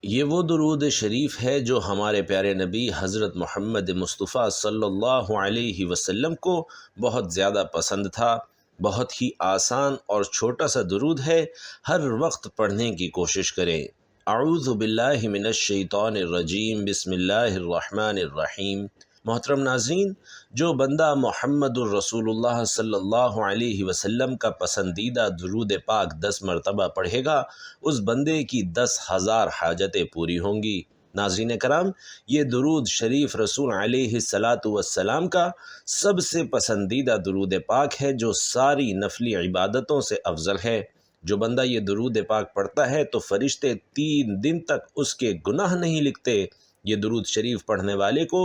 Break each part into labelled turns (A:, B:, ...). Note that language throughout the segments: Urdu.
A: یہ وہ درود شریف ہے جو ہمارے پیارے نبی حضرت محمد مصطفیٰ صلی اللہ علیہ وسلم کو بہت زیادہ پسند تھا۔ بہت ہی آسان اور چھوٹا سا درود ہے، ہر وقت پڑھنے کی کوشش کریں۔ اعوذ باللہ من الشیطان الرجیم، بسم اللہ الرحمن الرحیم۔ محترم ناظرین، جو بندہ محمد الرسول اللہ صلی اللہ علیہ وسلم کا پسندیدہ درود پاک 10 مرتبہ پڑھے گا، اس بندے کی 10,000 حاجتیں پوری ہوں گی۔ ناظرین کرام، یہ درود شریف رسول علیہ السلام کا سب سے پسندیدہ درود پاک ہے، جو ساری نفلی عبادتوں سے افضل ہے۔ جو بندہ یہ درود پاک پڑھتا ہے تو فرشتے 3 دن تک اس کے گناہ نہیں لکھتے۔ یہ درود شریف پڑھنے والے کو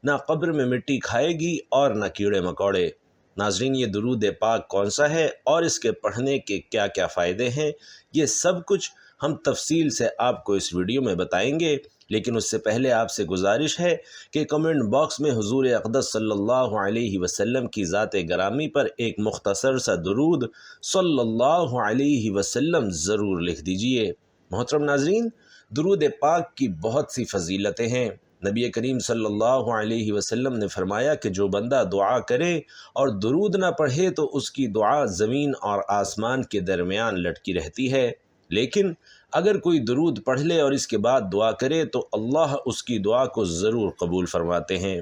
A: نہ قبر میں مٹی کھائے گی اور نہ کیڑے مکوڑے۔ ناظرین، یہ درود پاک کون سا ہے اور اس کے پڑھنے کے کیا کیا فائدے ہیں، یہ سب کچھ ہم تفصیل سے آپ کو اس ویڈیو میں بتائیں گے، لیکن اس سے پہلے آپ سے گزارش ہے کہ کمنٹ باکس میں حضور اقدس صلی اللہ علیہ وسلم کی ذات گرامی پر ایک مختصر سا درود صلی اللہ علیہ وسلم ضرور لکھ دیجئے۔ محترم ناظرین، درود پاک کی بہت سی فضیلتیں ہیں۔ نبی کریم صلی اللہ علیہ وسلم نے فرمایا کہ جو بندہ دعا کرے اور درود نہ پڑھے تو اس کی دعا زمین اور آسمان کے درمیان لٹکی رہتی ہے، لیکن اگر کوئی درود پڑھ لے اور اس کے بعد دعا کرے تو اللہ اس کی دعا کو ضرور قبول فرماتے ہیں۔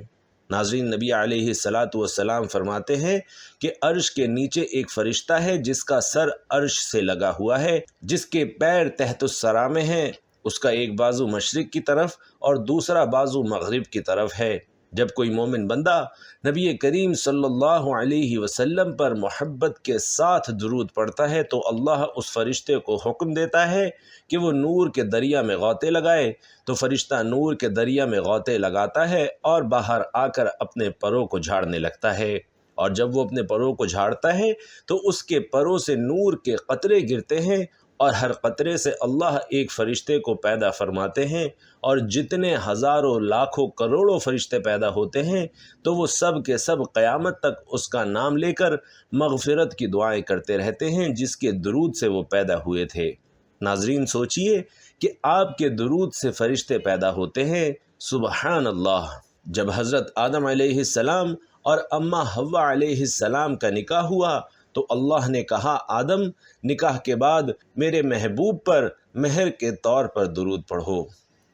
A: ناظرین، نبی علیہ السلام فرماتے ہیں کہ عرش کے نیچے ایک فرشتہ ہے جس کا سر عرش سے لگا ہوا ہے، جس کے پیر تحت الثری میں ہیں۔ اس کا ایک بازو مشرق کی طرف اور دوسرا بازو مغرب کی طرف ہے۔ جب کوئی مومن بندہ نبی کریم صلی اللہ علیہ وسلم پر محبت کے ساتھ درود پڑھتا ہے تو اللہ اس فرشتے کو حکم دیتا ہے کہ وہ نور کے دریا میں غوطے لگائے، تو فرشتہ نور کے دریا میں غوطے لگاتا ہے اور باہر آ کر اپنے پروں کو جھاڑنے لگتا ہے، اور جب وہ اپنے پروں کو جھاڑتا ہے تو اس کے پروں سے نور کے قطرے گرتے ہیں، اور ہر قطرے سے اللہ ایک فرشتے کو پیدا فرماتے ہیں، اور جتنے ہزاروں لاکھوں کروڑوں فرشتے پیدا ہوتے ہیں تو وہ سب کے سب قیامت تک اس کا نام لے کر مغفرت کی دعائیں کرتے رہتے ہیں جس کے درود سے وہ پیدا ہوئے تھے۔ ناظرین، سوچئے کہ آپ کے درود سے فرشتے پیدا ہوتے ہیں، سبحان اللہ۔ جب حضرت آدم علیہ السلام اور اماں حوا علیہ السلام کا نکاح ہوا تو اللہ نے کہا، آدم، نکاح کے بعد میرے محبوب پر مہر کے طور پر درود پڑھو۔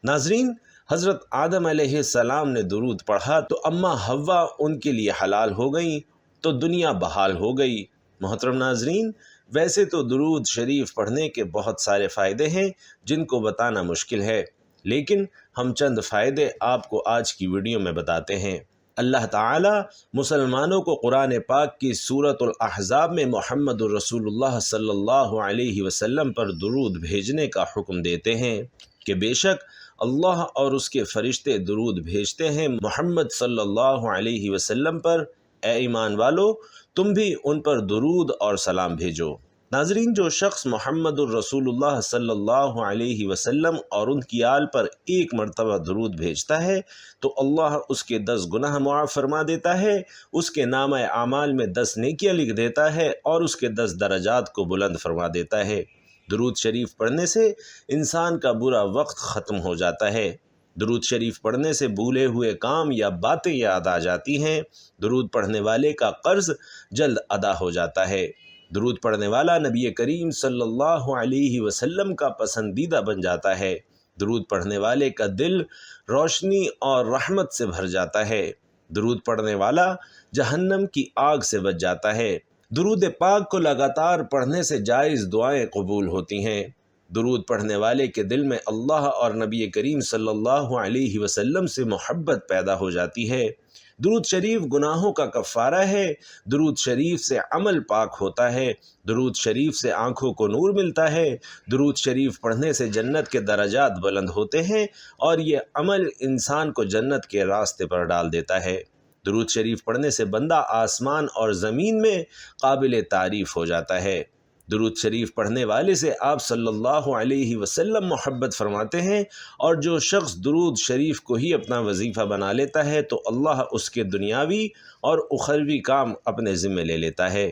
A: ناظرین، حضرت آدم علیہ السلام نے درود پڑھا تو اماں حوا ان کے لیے حلال ہو گئیں، تو دنیا بحال ہو گئی۔ محترم ناظرین، ویسے تو درود شریف پڑھنے کے بہت سارے فائدے ہیں جن کو بتانا مشکل ہے، لیکن ہم چند فائدے آپ کو آج کی ویڈیو میں بتاتے ہیں۔ اللہ تعالی مسلمانوں کو قرآن پاک کی سورۃ الاحزاب میں محمد الرسول اللہ صلی اللہ علیہ وسلم پر درود بھیجنے کا حکم دیتے ہیں کہ بے شک اللہ اور اس کے فرشتے درود بھیجتے ہیں محمد صلی اللہ علیہ وسلم پر، اے ایمان والو تم بھی ان پر درود اور سلام بھیجو۔ ناظرین، جو شخص محمد الرسول اللہ صلی اللہ علیہ وسلم اور ان کی آل پر ایک مرتبہ درود بھیجتا ہے تو اللہ اس کے 10 گناہ معاف فرما دیتا ہے، اس کے نامہ اعمال میں 10 نیکیاں لکھ دیتا ہے اور اس کے 10 درجات کو بلند فرما دیتا ہے۔ درود شریف پڑھنے سے انسان کا برا وقت ختم ہو جاتا ہے۔ درود شریف پڑھنے سے بھولے ہوئے کام یا باتیں یاد آ جاتی ہیں۔ درود پڑھنے والے کا قرض جلد ادا ہو جاتا ہے۔ درود پڑھنے والا نبی کریم صلی اللہ علیہ وسلم کا پسندیدہ بن جاتا ہے۔ درود پڑھنے والے کا دل روشنی اور رحمت سے بھر جاتا ہے۔ درود پڑھنے والا جہنم کی آگ سے بچ جاتا ہے۔ درود پاک کو لگاتار پڑھنے سے جائز دعائیں قبول ہوتی ہیں۔ درود پڑھنے والے کے دل میں اللہ اور نبی کریم صلی اللہ علیہ وسلم سے محبت پیدا ہو جاتی ہے۔ درود شریف گناہوں کا کفارہ ہے۔ درود شریف سے عمل پاک ہوتا ہے۔ درود شریف سے آنکھوں کو نور ملتا ہے۔ درود شریف پڑھنے سے جنت کے درجات بلند ہوتے ہیں اور یہ عمل انسان کو جنت کے راستے پر ڈال دیتا ہے۔ درود شریف پڑھنے سے بندہ آسمان اور زمین میں قابل تعریف ہو جاتا ہے۔ درود شریف پڑھنے والے سے آپ صلی اللہ علیہ وسلم محبت فرماتے ہیں، اور جو شخص درود شریف کو ہی اپنا وظیفہ بنا لیتا ہے تو اللہ اس کے دنیاوی اور اخروی کام اپنے ذمہ لے لیتا ہے۔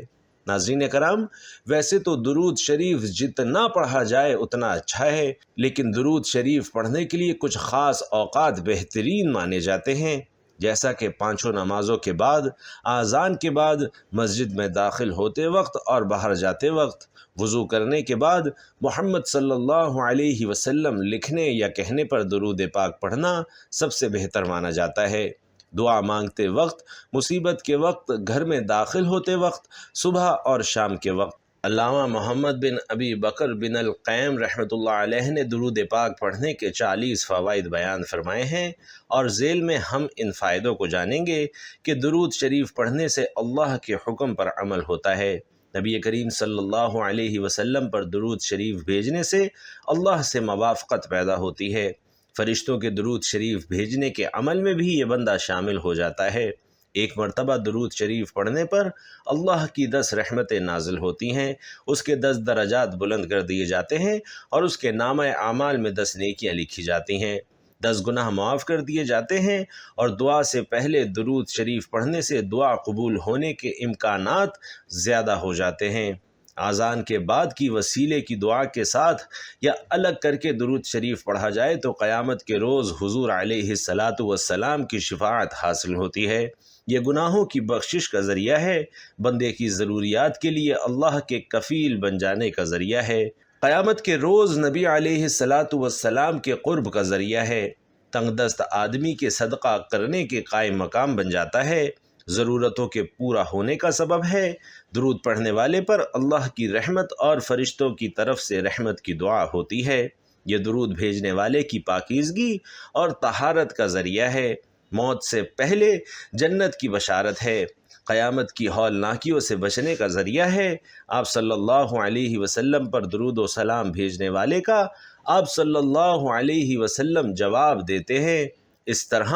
A: ناظرین کرام، ویسے تو درود شریف جتنا پڑھا جائے اتنا اچھا ہے، لیکن درود شریف پڑھنے کے لیے کچھ خاص اوقات بہترین مانے جاتے ہیں، جیسا کہ پانچوں نمازوں کے بعد، اذان کے بعد، مسجد میں داخل ہوتے وقت اور باہر جاتے وقت، وضو کرنے کے بعد محمد صلی اللہ علیہ وسلم لکھنے یا کہنے پر درود پاک پڑھنا سب سے بہتر مانا جاتا ہے۔ دعا مانگتے وقت، مصیبت کے وقت، گھر میں داخل ہوتے وقت، صبح اور شام کے وقت۔ علامہ محمد بن ابی بکر بن القیم رحمۃ اللہ علیہ نے درود پاک پڑھنے کے 40 فوائد بیان فرمائے ہیں، اور ذیل میں ہم ان فائدوں کو جانیں گے کہ درود شریف پڑھنے سے اللہ کے حکم پر عمل ہوتا ہے۔ نبی کریم صلی اللہ علیہ وسلم پر درود شریف بھیجنے سے اللہ سے موافقت پیدا ہوتی ہے۔ فرشتوں کے درود شریف بھیجنے کے عمل میں بھی یہ بندہ شامل ہو جاتا ہے۔ ایک مرتبہ درود شریف پڑھنے پر اللہ کی 10 رحمتیں نازل ہوتی ہیں، اس کے 10 درجات بلند کر دیے جاتے ہیں، اور اس کے نامہ اعمال میں 10 نیکیاں لکھی جاتی ہیں، 10 گناہ معاف کر دیے جاتے ہیں، اور دعا سے پہلے درود شریف پڑھنے سے دعا قبول ہونے کے امکانات زیادہ ہو جاتے ہیں۔ اذان کے بعد کی وسیلے کی دعا کے ساتھ یا الگ کر کے درود شریف پڑھا جائے تو قیامت کے روز حضور علیہ الصلاۃ والسلام کی شفاعت حاصل ہوتی ہے۔ یہ گناہوں کی بخشش کا ذریعہ ہے، بندے کی ضروریات کے لیے اللہ کے کفیل بن جانے کا ذریعہ ہے، قیامت کے روز نبی علیہ الصلاۃ والسلام کے قرب کا ذریعہ ہے، تنگ دست آدمی کے صدقہ کرنے کے قائم مقام بن جاتا ہے، ضرورتوں کے پورا ہونے کا سبب ہے۔ درود پڑھنے والے پر اللہ کی رحمت اور فرشتوں کی طرف سے رحمت کی دعا ہوتی ہے۔ یہ درود بھیجنے والے کی پاکیزگی اور طہارت کا ذریعہ ہے، موت سے پہلے جنت کی بشارت ہے، قیامت کی ہولناکیوں سے بچنے کا ذریعہ ہے۔ آپ صلی اللہ علیہ وسلم پر درود و سلام بھیجنے والے کا آپ صلی اللہ علیہ وسلم جواب دیتے ہیں۔ اس طرح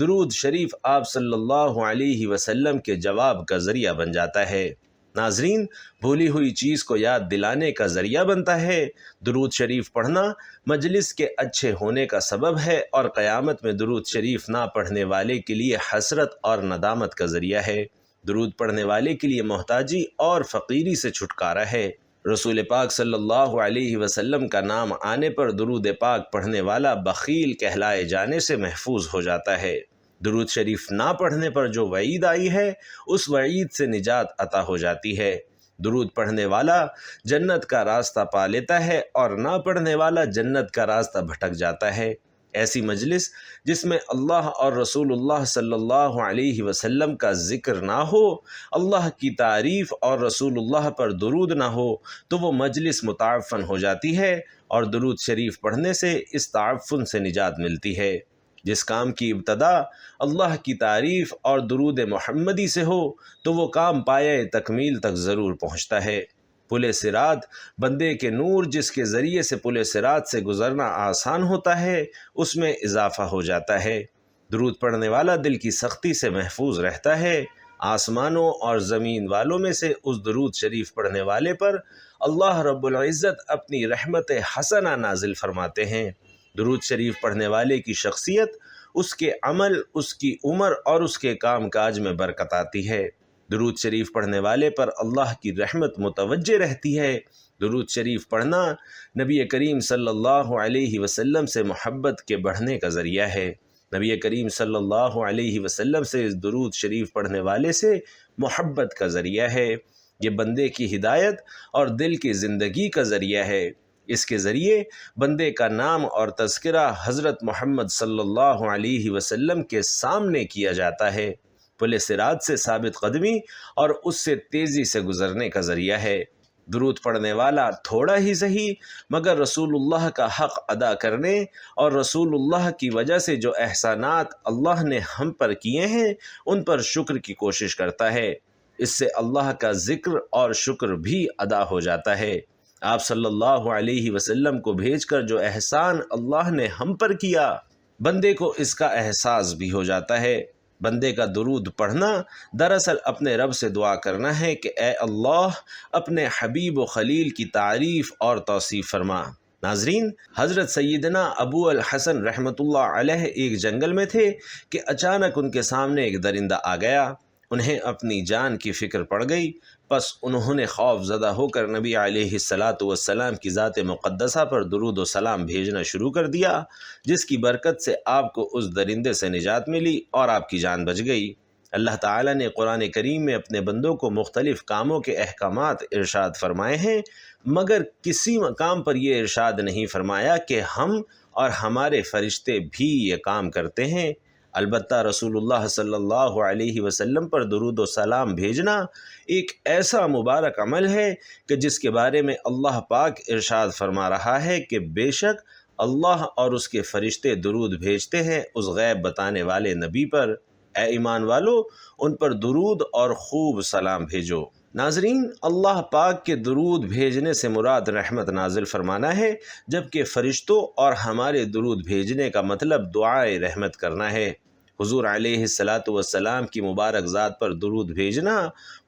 A: درود شریف آپ صلی اللہ علیہ وسلم کے جواب کا ذریعہ بن جاتا ہے۔ ناظرین، بھولی ہوئی چیز کو یاد دلانے کا ذریعہ بنتا ہے۔ درود شریف پڑھنا مجلس کے اچھے ہونے کا سبب ہے، اور قیامت میں درود شریف نہ پڑھنے والے کے لیے حسرت اور ندامت کا ذریعہ ہے۔ درود پڑھنے والے کے لیے محتاجی اور فقیری سے چھٹکارا ہے۔ رسول پاک صلی اللہ علیہ وسلم کا نام آنے پر درود پاک پڑھنے والا بخیل کہلائے جانے سے محفوظ ہو جاتا ہے۔ درود شریف نہ پڑھنے پر جو وعید آئی ہے، اس وعید سے نجات عطا ہو جاتی ہے۔ درود پڑھنے والا جنت کا راستہ پا لیتا ہے، اور نہ پڑھنے والا جنت کا راستہ بھٹک جاتا ہے۔ ایسی مجلس جس میں اللہ اور رسول اللہ صلی اللہ علیہ وسلم کا ذکر نہ ہو، اللہ کی تعریف اور رسول اللہ پر درود نہ ہو، تو وہ مجلس متعفن ہو جاتی ہے، اور درود شریف پڑھنے سے اس تعفن سے نجات ملتی ہے۔ جس کام کی ابتدا اللہ کی تعریف اور درود محمدی سے ہو تو وہ کام پایہ تکمیل تک ضرور پہنچتا ہے۔ پل صراط، بندے کے نور جس کے ذریعے سے پل صراط سے گزرنا آسان ہوتا ہے، اس میں اضافہ ہو جاتا ہے۔ درود پڑھنے والا دل کی سختی سے محفوظ رہتا ہے۔ آسمانوں اور زمین والوں میں سے اس درود شریف پڑھنے والے پر اللہ رب العزت اپنی رحمت حسنہ نازل فرماتے ہیں۔ درود شریف پڑھنے والے کی شخصیت، اس کے عمل، اس کی عمر اور اس کے کام کاج میں برکت آتی ہے۔ درود شریف پڑھنے والے پر اللہ کی رحمت متوجہ رہتی ہے۔ درود شریف پڑھنا نبی کریم صلی اللہ علیہ وسلم سے محبت کے بڑھنے کا ذریعہ ہے۔ نبی کریم صلی اللہ علیہ وسلم سے اس درود شریف پڑھنے والے سے محبت کا ذریعہ ہے۔ یہ بندے کی ہدایت اور دل کی زندگی کا ذریعہ ہے۔ اس کے ذریعے بندے کا نام اور تذکرہ حضرت محمد صلی اللہ علیہ وسلم کے سامنے کیا جاتا ہے۔ پل صراط سے ثابت قدمی اور اس سے تیزی سے گزرنے کا ذریعہ ہے۔ درود پڑھنے والا تھوڑا ہی صحیح مگر رسول اللہ کا حق ادا کرنے اور رسول اللہ کی وجہ سے جو احسانات اللہ نے ہم پر کیے ہیں ان پر شکر کی کوشش کرتا ہے۔ اس سے اللہ کا ذکر اور شکر بھی ادا ہو جاتا ہے۔ آپ صلی اللہ علیہ وسلم کو بھیج کر جو احسان اللہ نے ہم پر کیا، بندے کو اس کا احساس بھی ہو جاتا ہے۔ بندے کا درود پڑھنا دراصل اپنے رب سے دعا کرنا ہے کہ اے اللہ اپنے حبیب و خلیل کی تعریف اور توصیف فرما۔ ناظرین، حضرت سیدنا ابو الحسن رحمۃ اللہ علیہ ایک جنگل میں تھے کہ اچانک ان کے سامنے ایک درندہ آ گیا۔ انہیں اپنی جان کی فکر پڑ گئی، پس انہوں نے خوف زدہ ہو کر نبی علیہ الصلاۃ والسلام کی ذات مقدسہ پر درود و سلام بھیجنا شروع کر دیا، جس کی برکت سے آپ کو اس درندے سے نجات ملی اور آپ کی جان بچ گئی۔ اللہ تعالیٰ نے قرآن کریم میں اپنے بندوں کو مختلف کاموں کے احکامات ارشاد فرمائے ہیں، مگر کسی مقام پر یہ ارشاد نہیں فرمایا کہ ہم اور ہمارے فرشتے بھی یہ کام کرتے ہیں۔ البتہ رسول اللہ صلی اللہ علیہ وسلم پر درود و سلام بھیجنا ایک ایسا مبارک عمل ہے کہ جس کے بارے میں اللہ پاک ارشاد فرما رہا ہے کہ بے شک اللہ اور اس کے فرشتے درود بھیجتے ہیں اس غیب بتانے والے نبی پر۔ اے ایمان والو، ان پر درود اور خوب سلام بھیجو۔ ناظرین، اللہ پاک کے درود بھیجنے سے مراد رحمت نازل فرمانا ہے، جبکہ فرشتوں اور ہمارے درود بھیجنے کا مطلب دعائے رحمت کرنا ہے۔ حضور علیہ الصلاۃ والسلام کی مبارک ذات پر درود بھیجنا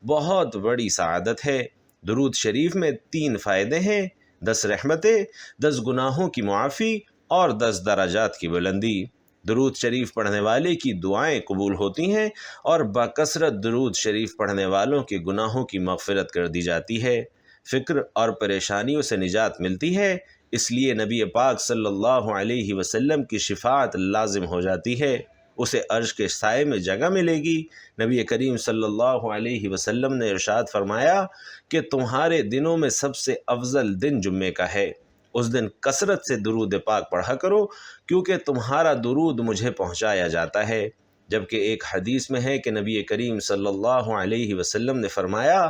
A: بہت بڑی سعادت ہے۔ درود شریف میں 3 فائدے ہیں: 10 رحمتیں، 10 گناہوں کی معافی اور 10 درجات کی بلندی۔ درود شریف پڑھنے والے کی دعائیں قبول ہوتی ہیں اور بکثرت درود شریف پڑھنے والوں کے گناہوں کی مغفرت کر دی جاتی ہے، فکر اور پریشانیوں سے نجات ملتی ہے، اس لیے نبی پاک صلی اللہ علیہ وسلم کی شفاعت لازم ہو جاتی ہے، اسے عرش کے سائے میں جگہ ملے گی۔ نبی کریم صلی اللہ علیہ وسلم نے ارشاد فرمایا کہ تمہارے دنوں میں سب سے افضل دن جمعے کا ہے، اس دن کثرت سے درود پاک پڑھا کرو کیونکہ تمہارا درود مجھے پہنچایا جاتا ہے۔ جبکہ ایک حدیث میں ہے کہ نبی کریم صلی اللہ علیہ وسلم نے فرمایا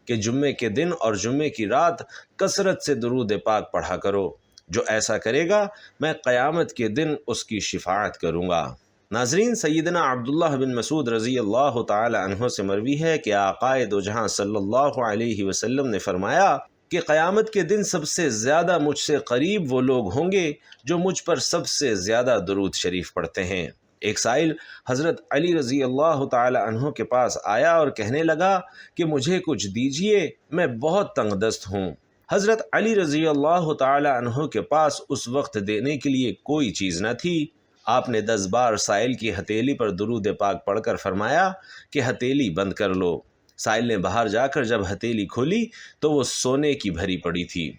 A: کہ جمعے کے دن اور جمعے کی رات کثرت سے درود پاک پڑھا کرو، جو ایسا کرے گا میں قیامت کے دن اس کی شفاعت کروں گا۔ ناظرین، سیدنا عبداللہ بن مسعود رضی اللہ تعالی عنہ سے مروی ہے کہ آقائے دو جہاں صلی اللہ علیہ وسلم نے فرمایا کہ قیامت کے دن سب سے زیادہ مجھ سے قریب وہ لوگ ہوں گے جو مجھ پر سب سے زیادہ درود شریف پڑھتے ہیں۔ ایک سائل حضرت علی رضی اللہ تعالی عنہ کے پاس آیا اور کہنے لگا کہ مجھے کچھ دیجئے، میں بہت تنگ دست ہوں۔ حضرت علی رضی اللہ تعالی عنہ کے پاس اس وقت دینے کے لیے کوئی چیز نہ تھی۔ آپ نے 10 بار سائل کی ہتھیلی پر درود پاک پڑھ کر فرمایا کہ ہتھیلی بند کر لو۔ سائل نے باہر جا کر جب ہتھیلی کھولی تو وہ سونے کی بھری پڑی تھی۔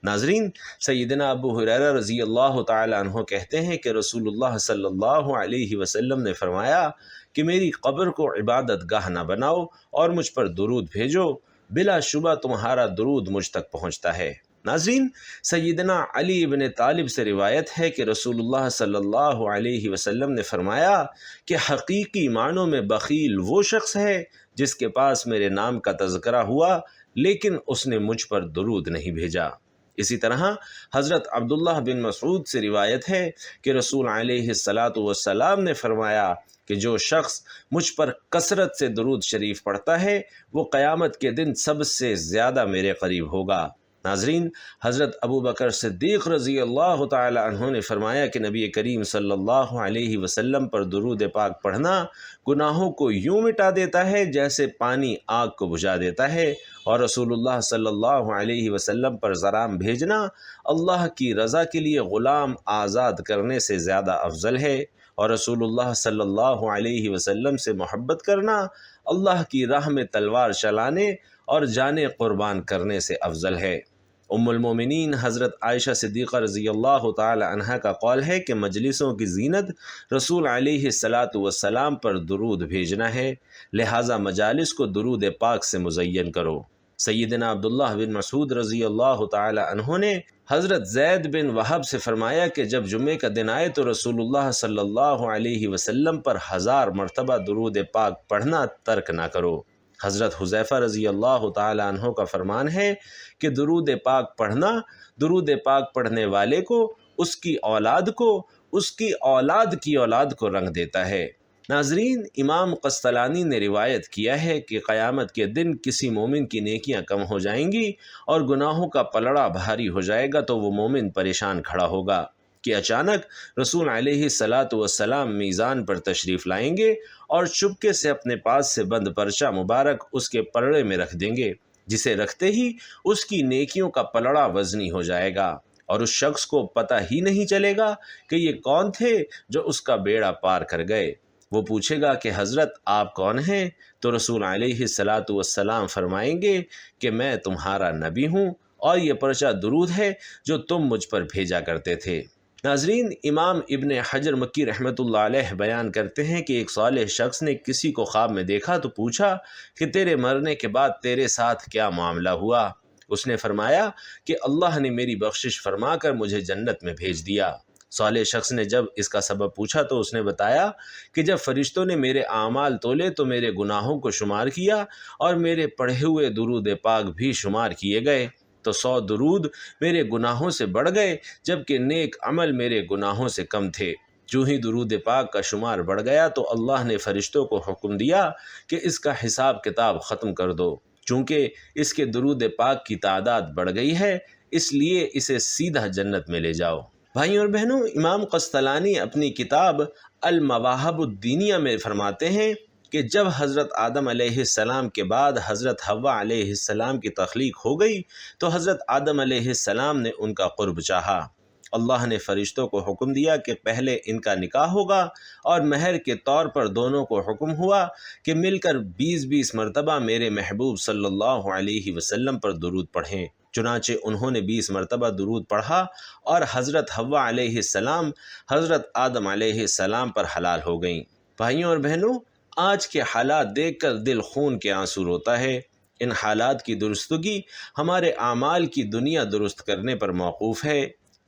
A: ناظرین، سیدنا ابو ہریرہ رضی اللہ تعالی عنہ کہتے ہیں کہ رسول اللہ صلی اللہ علیہ وسلم نے فرمایا کہ میری قبر کو عبادت گاہ نہ بناؤ اور مجھ پر درود بھیجو، بلا شبہ تمہارا درود مجھ تک پہنچتا ہے۔ ناظرین، سیدنا علی بن طالب سے روایت ہے کہ رسول اللہ صلی اللہ علیہ وسلم نے فرمایا کہ حقیقی معنوں میں بخیل وہ شخص ہے جس کے پاس میرے نام کا تذکرہ ہوا لیکن اس نے مجھ پر درود نہیں بھیجا۔ اسی طرح حضرت عبداللہ بن مسعود سے روایت ہے کہ رسول علیہ الصلاۃ والسلام نے فرمایا کہ جو شخص مجھ پر کثرت سے درود شریف پڑھتا ہے وہ قیامت کے دن سب سے زیادہ میرے قریب ہوگا۔ ناظرین، حضرت ابو بکر صدیق رضی اللہ تعالی عنہ نے فرمایا کہ نبی کریم صلی اللہ علیہ وسلم پر درود پاک پڑھنا گناہوں کو یوں مٹا دیتا ہے جیسے پانی آگ کو بجھا دیتا ہے، اور رسول اللہ صلی اللہ علیہ وسلم پر سلام بھیجنا اللہ کی رضا کے لیے غلام آزاد کرنے سے زیادہ افضل ہے، اور رسول اللہ صلی اللہ علیہ وسلم سے محبت کرنا اللہ کی راہ میں تلوار چلانے اور جانیں قربان کرنے سے افضل ہے۔ ام المومنین حضرت عائشہ صدیقہ رضی اللہ تعالی عنہا کا قول ہے کہ مجلسوں کی زینت رسول علیہ الصلاۃ والسلام پر درود بھیجنا ہے، لہٰذا مجالس کو درود پاک سے مزین کرو۔ سیدنا عبداللہ بن مسعود رضی اللہ تعالی عنہ نے حضرت زید بن وہب سے فرمایا کہ جب جمعے کا دن آئے تو رسول اللہ صلی اللہ علیہ وسلم پر 1000 مرتبہ درود پاک پڑھنا ترک نہ کرو۔ حضرت حذیفہ رضی اللہ تعالی عنہ کا فرمان ہے کہ درود پاک پڑھنا درود پاک پڑھنے والے کو، اس کی اولاد کو، اس کی اولاد کی اولاد کو رنگ دیتا ہے۔ ناظرین، امام قسطلانی نے روایت کیا ہے کہ قیامت کے دن کسی مومن کی نیکیاں کم ہو جائیں گی اور گناہوں کا پلڑا بھاری ہو جائے گا تو وہ مومن پریشان کھڑا ہوگا کہ اچانک رسول علیہ الصلاۃ والسلام میزان پر تشریف لائیں گے اور چپکے سے اپنے پاس سے بند پرچہ مبارک اس کے پلڑے میں رکھ دیں گے، جسے رکھتے ہی اس کی نیکیوں کا پلڑا وزنی ہو جائے گا اور اس شخص کو پتہ ہی نہیں چلے گا کہ یہ کون تھے جو اس کا بیڑا پار کر گئے۔ وہ پوچھے گا کہ حضرت آپ کون ہیں؟ تو رسول علیہ الصلاۃ والسلام فرمائیں گے کہ میں تمہارا نبی ہوں اور یہ پرچہ درود ہے جو تم مجھ پر بھیجا کرتے تھے۔ ناظرین، امام ابن حجر مکی رحمۃ اللہ علیہ بیان کرتے ہیں کہ ایک صالح شخص نے کسی کو خواب میں دیکھا تو پوچھا کہ تیرے مرنے کے بعد تیرے ساتھ کیا معاملہ ہوا؟ اس نے فرمایا کہ اللہ نے میری بخشش فرما کر مجھے جنت میں بھیج دیا۔ صالح شخص نے جب اس کا سبب پوچھا تو اس نے بتایا کہ جب فرشتوں نے میرے اعمال تولے تو میرے گناہوں کو شمار کیا اور میرے پڑھے ہوئے درود پاک بھی شمار کیے گئے تو 100 درود میرے گناہوں سے بڑھ گئے جبکہ نیک عمل میرے گناہوں سے کم تھے۔ جو ہی درود پاک کا شمار بڑھ گیا تو اللہ نے فرشتوں کو حکم دیا کہ اس کا حساب کتاب ختم کر دو، چونکہ اس کے درود پاک کی تعداد بڑھ گئی ہے، اس لیے اسے سیدھا جنت میں لے جاؤ۔ بھائیوں اور بہنوں، امام قسطلانی اپنی کتاب المواہب الدینیہ میں فرماتے ہیں کہ جب حضرت آدم علیہ السلام کے بعد حضرت حوا علیہ السلام کی تخلیق ہو گئی تو حضرت آدم علیہ السلام نے ان کا قرب چاہا۔ اللہ نے فرشتوں کو حکم دیا کہ پہلے ان کا نکاح ہوگا اور مہر کے طور پر دونوں کو حکم ہوا کہ مل کر 20 مرتبہ میرے محبوب صلی اللہ علیہ وسلم پر درود پڑھیں۔ چنانچہ انہوں نے 20 مرتبہ درود پڑھا اور حضرت حوا علیہ السلام حضرت آدم علیہ السلام پر حلال ہو گئیں۔ بھائیوں اور بہنوں، آج کے حالات دیکھ کر دل خون کے آنسو روتا ہے۔ ان حالات کی درستگی ہمارے اعمال کی دنیا درست کرنے پر موقوف ہے۔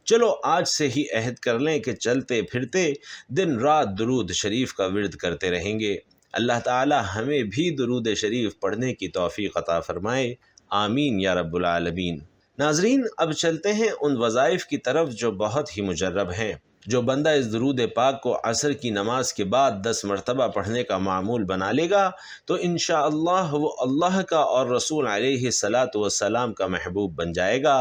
A: چلو آج سے ہی عہد کر لیں کہ چلتے پھرتے دن رات درود شریف کا ورد کرتے رہیں گے۔ اللہ تعالی ہمیں بھی درود شریف پڑھنے کی توفیق عطا فرمائے، آمین یا رب العالمین۔ ناظرین، اب چلتے ہیں ان وظائف کی طرف جو بہت ہی مجرب ہیں۔ جو بندہ اس درود پاک کو عصر کی نماز کے بعد 10 مرتبہ پڑھنے کا معمول بنا لے گا تو انشاءاللہ وہ اللہ کا اور رسول علیہ الصلاۃ والسلام کا محبوب بن جائے گا۔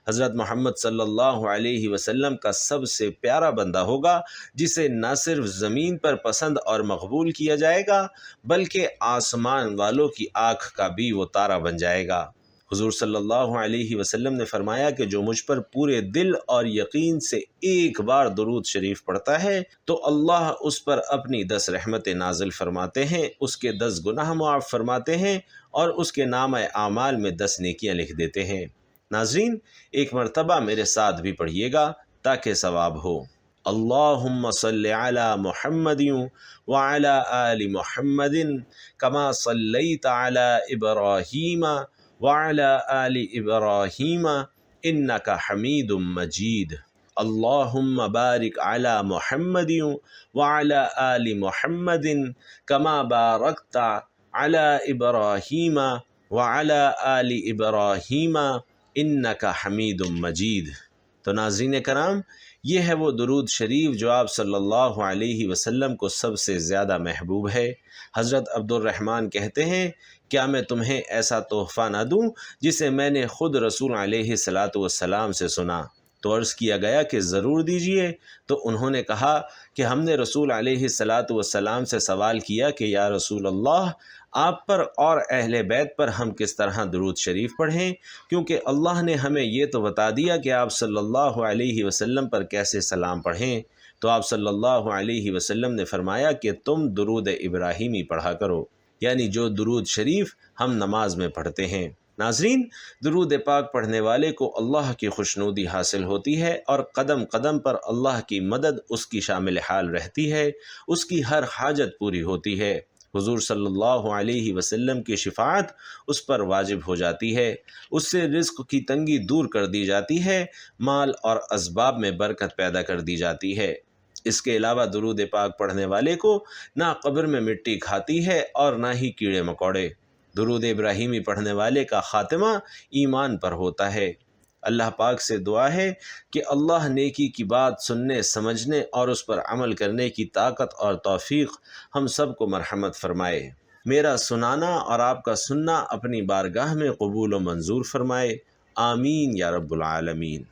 A: حضرت محمد صلی اللہ علیہ وسلم کا سب سے پیارا بندہ ہوگا جسے نہ صرف زمین پر پسند اور مقبول کیا جائے گا بلکہ آسمان والوں کی آنکھ کا بھی وہ تارا بن جائے گا۔ حضور صلی اللہ علیہ وسلم نے فرمایا کہ جو مجھ پر پورے دل اور یقین سے ایک بار درود شریف پڑھتا ہے تو اللہ اس پر اپنی 10 رحمتیں نازل فرماتے ہیں، اس کے 10 گناہ معاف فرماتے ہیں اور اس کے نامہ اعمال میں 10 نیکیاں لکھ دیتے ہیں۔ ناظرین، ایک مرتبہ میرے ساتھ بھی پڑھیے گا تاکہ ثواب ہو۔ اللہم صلی علی محمد وعلی آل محمد کما صلیت علی ابراہیم وعلى آل ابراہیم انک حمید مجید۔ اللہم بارک علی محمد وعلى آل محمد کما بارکت علی ابراہیم وعلى آل ابراہیم انک حمید مجید۔ تو ناظرین کرام، یہ ہے وہ درود شریف جو آپ صلی اللہ علیہ وسلم کو سب سے زیادہ محبوب ہے۔ حضرت عبد الرحمن کہتے ہیں، کیا میں تمہیں ایسا تحفہ نہ دوں جسے میں نے خود رسول علیہ الصلاۃ والسلام سے سنا؟ تو عرض کیا گیا کہ ضرور دیجئے۔ تو انہوں نے کہا کہ ہم نے رسول علیہ الصلاۃ والسلام سے سوال کیا کہ یا رسول اللہ، آپ پر اور اہل بیت پر ہم کس طرح درود شریف پڑھیں، کیونکہ اللہ نے ہمیں یہ تو بتا دیا کہ آپ صلی اللہ علیہ وسلم پر کیسے سلام پڑھیں۔ تو آپ صلی اللہ علیہ وسلم نے فرمایا کہ تم درود ابراہیمی پڑھا کرو، یعنی جو درود شریف ہم نماز میں پڑھتے ہیں۔ ناظرین، درود پاک پڑھنے والے کو اللہ کی خوشنودی حاصل ہوتی ہے اور قدم قدم پر اللہ کی مدد اس کی شامل حال رہتی ہے، اس کی ہر حاجت پوری ہوتی ہے۔ حضور صلی اللہ علیہ وسلم کی شفاعت اس پر واجب ہو جاتی ہے، اس سے رزق کی تنگی دور کر دی جاتی ہے، مال اور اسباب میں برکت پیدا کر دی جاتی ہے۔ اس کے علاوہ درود پاک پڑھنے والے کو نہ قبر میں مٹی کھاتی ہے اور نہ ہی کیڑے مکوڑے۔ درود ابراہیمی پڑھنے والے کا خاتمہ ایمان پر ہوتا ہے۔ اللہ پاک سے دعا ہے کہ اللہ نیکی کی بات سننے، سمجھنے اور اس پر عمل کرنے کی طاقت اور توفیق ہم سب کو مرحمت فرمائے۔ میرا سنانا اور آپ کا سننا اپنی بارگاہ میں قبول و منظور فرمائے، آمین یا رب العالمین۔